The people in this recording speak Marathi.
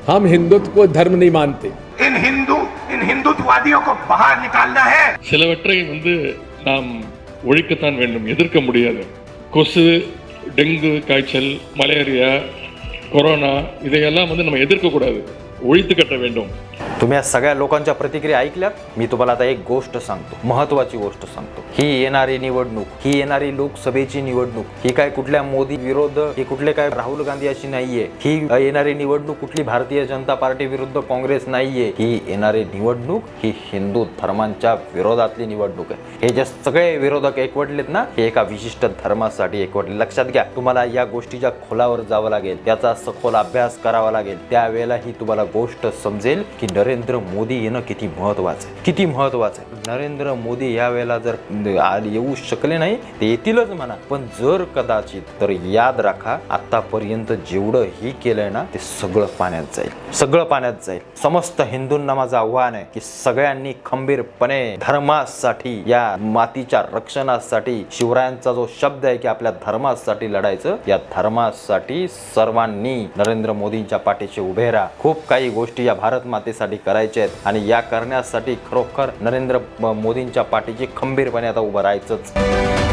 हम हिंदुत्व धर्म नहीं मानते. इन हिंदुत्ववादियों को बाहर निकालना है. சிலவற்றை நாம் ஒழிக்கத்தான் வேண்டும், எதிர்க்க முடியாது. கொசு, டெங்கு காய்ச்சல், மலேரியா, கொரோना இதையெல்லாம் நம்ம எதிர்க்கக்கூடாது, ஒழித்து கட்ட வேண்டும். तुम्ही या सगळ्या लोकांच्या प्रतिक्रिया ऐकल्यात. मी तुम्हाला आता एक गोष्ट सांगतो, महत्त्वाची गोष्ट सांगतो. ही येणारी निवडणूक, ही येणारी लोकसभेची निवडणूक, ही काय कुठल्या मोदी विरोध, ही कुठले काय राहुल गांधी अशी नाहीये. ही येणारी निवडणूक कुठली भारतीय जनता पार्टी विरुद्ध काँग्रेस नाहीये. ही येणारी निवडणूक ही हिंदू धर्मांच्या विरोधातली निवडणूक आहे. हे जे सगळे विरोधक एकवटलेत ना, हे एका विशिष्ट धर्मासाठी एकवटले. लक्षात घ्या, तुम्हाला या गोष्टीच्या खोलावर जावं लागेल, त्याचा सखोल अभ्यास करावा लागेल. त्यावेळेला ही तुम्हाला गोष्ट समजेल की नरेंद्र मोदी येणं किती महत्वाचं आहे, किती महत्वाचं आहे. नरेंद्र मोदी यावेळेला जर येऊ शकले नाही, ते येतीलच म्हणा, पण जर कदाचित, तर याद राखा, आतापर्यंत जेवढं ही केलंय ना, ते सगळं पाण्यात जाईल, सगळं पाण्यात जाईल. समस्त हिंदूंना माझं आव्हान आहे की सगळ्यांनी खंबीरपणे धर्मासाठी, या मातीच्या रक्षणासाठी, शिवरायांचा जो शब्द आहे की आपल्या धर्मासाठी लढायचं, या धर्मासाठी सर्वांनी नरेंद्र मोदींच्या पाठीशी उभे राहा. खूप काही गोष्टी या भारत मातेसाठी करायच्या आहेत आणि या करण्यासाठी खरोखर नरेंद्र मोदींच्या पाठीशी खंबीरपणे आता उभं राहायचंच.